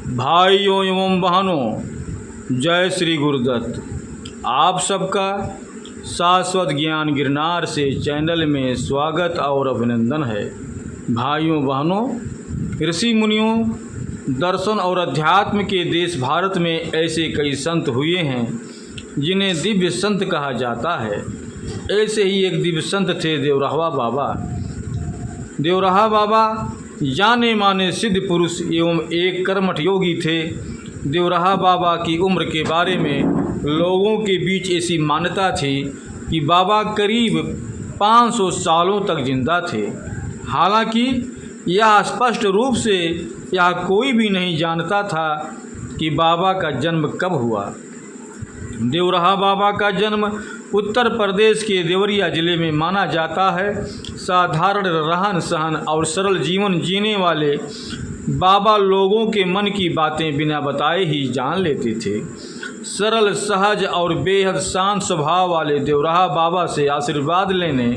भाइयों एवं बहनों, जय श्री गुरुदत्त। आप सबका शाश्वत ज्ञान गिरनार से चैनल में स्वागत और अभिनंदन है। भाइयों बहनों, ऋषि मुनियों, दर्शन और अध्यात्म के देश भारत में ऐसे कई संत हुए हैं जिन्हें दिव्य संत कहा जाता है। ऐसे ही एक दिव्य संत थे देवराहा बाबा। देवराहा बाबा जाने माने सिद्ध पुरुष एवं एक कर्मठ योगी थे। देवराहा बाबा की उम्र के बारे में लोगों के बीच ऐसी मान्यता थी कि बाबा करीब 500 सालों तक जिंदा थे। हालांकि यह स्पष्ट रूप से यह कोई भी नहीं जानता था कि बाबा का जन्म कब हुआ। देवराहा बाबा का जन्म उत्तर प्रदेश के देवरिया जिले में माना जाता है। साधारण रहन सहन और सरल जीवन जीने वाले बाबा लोगों के मन की बातें बिना बताए ही जान लेते थे। सरल, सहज और बेहद शांत स्वभाव वाले देवराहा बाबा से आशीर्वाद लेने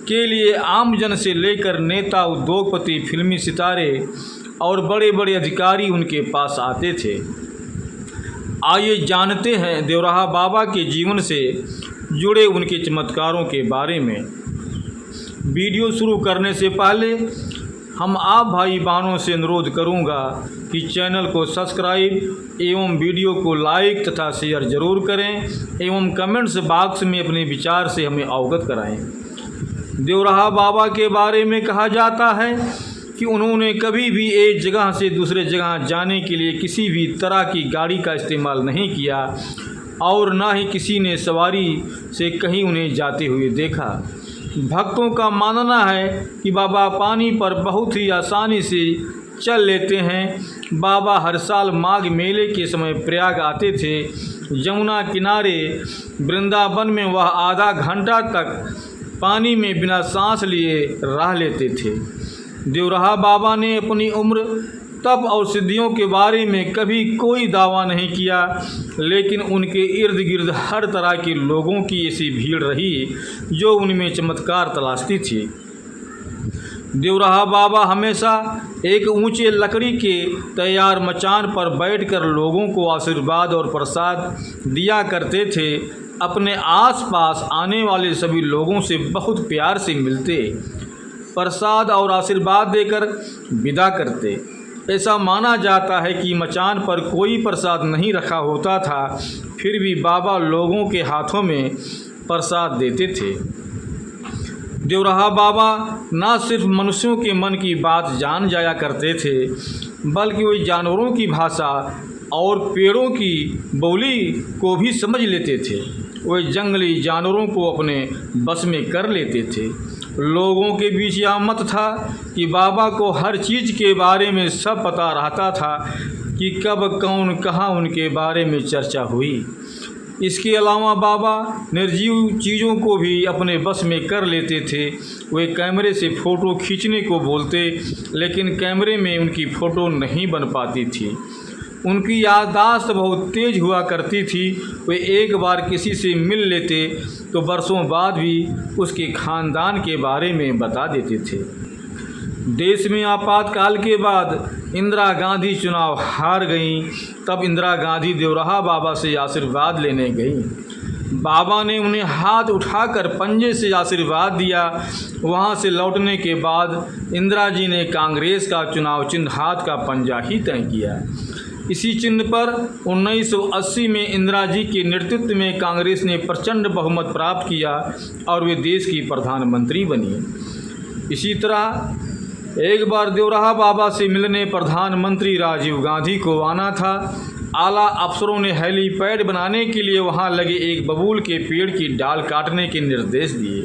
के लिए आमजन से लेकर नेता, उद्योगपति, फिल्मी सितारे और बड़े बड़े अधिकारी उनके पास आते थे। आइए जानते हैं देवराहा बाबा के जीवन से जुड़े उनके चमत्कारों के बारे में। वीडियो शुरू करने से पहले हम आप भाई बहनों से अनुरोध करूंगा कि चैनल को सब्सक्राइब एवं वीडियो को लाइक तथा शेयर जरूर करें एवं कमेंट्स बॉक्स में अपने विचार से हमें अवगत कराएं। देवराहा बाबा के बारे में कहा जाता है कि उन्होंने कभी भी एक जगह से दूसरे जगह जाने के लिए किसी भी तरह की गाड़ी का इस्तेमाल नहीं किया और ना ही किसी ने सवारी से कहीं उन्हें जाते हुए देखा। भक्तों का मानना है कि बाबा पानी पर बहुत ही आसानी से चल लेते हैं। बाबा हर साल माघ मेले के समय प्रयाग आते थे। यमुना किनारे वृंदावन में वह आधा घंटा तक पानी में बिना सांस लिए रह लेते थे। देवराहा बाबा ने अपनी उम्र, तप और सिद्धियों के बारे में कभी कोई दावा नहीं किया, लेकिन उनके इर्द गिर्द हर तरह के लोगों की ऐसी भीड़ रही जो उनमें चमत्कार तलाशती थी। देवराहा बाबा हमेशा एक ऊंचे लकड़ी के तैयार मचान पर बैठकर लोगों को आशीर्वाद और प्रसाद दिया करते थे। अपने आसपास आने वाले सभी लोगों से बहुत प्यार से मिलते, प्रसाद और आशीर्वाद देकर विदा करते। ऐसा माना जाता है कि मचान पर कोई प्रसाद नहीं रखा होता था, फिर भी बाबा लोगों के हाथों में प्रसाद देते थे। देवराहा बाबा न सिर्फ मनुष्यों के मन की बात जान जाया करते थे, बल्कि वे जानवरों की भाषा और पेड़ों की बोली को भी समझ लेते थे। वे जंगली जानवरों को अपने बस में कर लेते थे। लोगों के बीच यह मत था कि बाबा को हर चीज़ के बारे में सब पता रहता था कि कब कौन कहाँ उनके बारे में चर्चा हुई। इसके अलावा बाबा निर्जीव चीज़ों को भी अपने बस में कर लेते थे। वे कैमरे से फ़ोटो खींचने को बोलते, लेकिन कैमरे में उनकी फ़ोटो नहीं बन पाती थी। उनकी याददाश्त बहुत तेज हुआ करती थी। वे एक बार किसी से मिल लेते तो वर्षों बाद भी उसके खानदान के बारे में बता देते थे। देश में आपातकाल के बाद इंदिरा गांधी चुनाव हार गईं। तब इंदिरा गांधी देवराहा बाबा से आशीर्वाद लेने गईं। बाबा ने उन्हें हाथ उठाकर पंजे से आशीर्वाद दिया। वहां से लौटने के बाद इंदिरा जी ने कांग्रेस का चुनाव चिन्ह हाथ का पंजा ही तय किया। इसी चिन्ह पर 1980 में इंदिरा जी के नेतृत्व में कांग्रेस ने प्रचंड बहुमत प्राप्त किया और वे देश की प्रधानमंत्री बनी। इसी तरह एक बार देवराहा बाबा से मिलने प्रधानमंत्री राजीव गांधी को आना था। आला अफसरों ने हेलीपैड बनाने के लिए वहां लगे एक बबूल के पेड़ की डाल काटने के निर्देश दिए।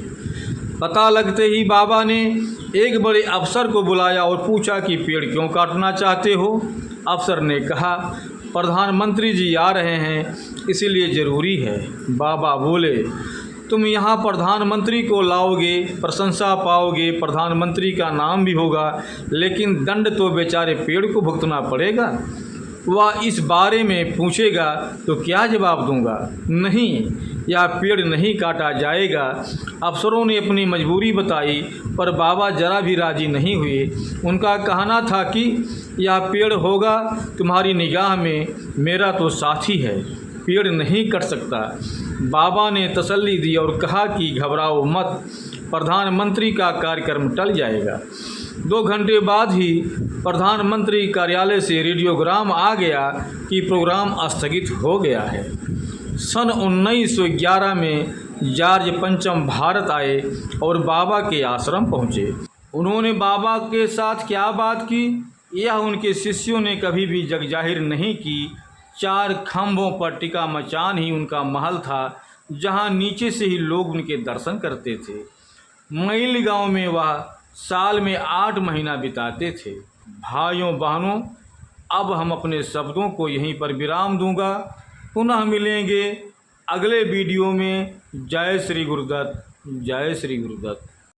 पता लगते ही बाबा ने एक बड़े अफसर को बुलाया और पूछा कि पेड़ क्यों काटना चाहते हो। अफसर ने कहा, प्रधानमंत्री जी आ रहे हैं, इसीलिए ज़रूरी है। बाबा बोले, तुम यहाँ प्रधानमंत्री को लाओगे, प्रशंसा पाओगे, प्रधानमंत्री का नाम भी होगा, लेकिन दंड तो बेचारे पेड़ को भुगतना पड़ेगा। वह इस बारे में पूछेगा तो क्या जवाब दूंगा? नहीं, यह पेड़ नहीं काटा जाएगा। अफसरों ने अपनी मजबूरी बताई पर बाबा जरा भी राजी नहीं हुए। उनका कहना था कि यह पेड़ होगा तुम्हारी निगाह में, मेरा तो साथी है, पेड़ नहीं कट सकता। बाबा ने तसल्ली दी और कहा कि घबराओ मत, प्रधानमंत्री का कार्यक्रम टल जाएगा। 2 घंटे बाद ही प्रधानमंत्री कार्यालय से रेडियोग्राम आ गया कि प्रोग्राम स्थगित हो गया है। सन 1911 में जॉर्ज पंचम भारत आए और बाबा के आश्रम पहुँचे। उन्होंने बाबा के साथ क्या बात की, यह उनके शिष्यों ने कभी भी जग जाहिर नहीं की। 4 खंभों पर टिका मचान ही उनका महल था, जहां नीचे से ही लोग उनके दर्शन करते थे। मैल गांव में वह साल में 8 महीना बिताते थे। भाइयों बहनों, अब हम अपने शब्दों को यहीं पर विराम दूंगा। पुनः मिलेंगे अगले वीडियो में। जय श्री गुरुदत्त, जय श्री गुरुदत्त।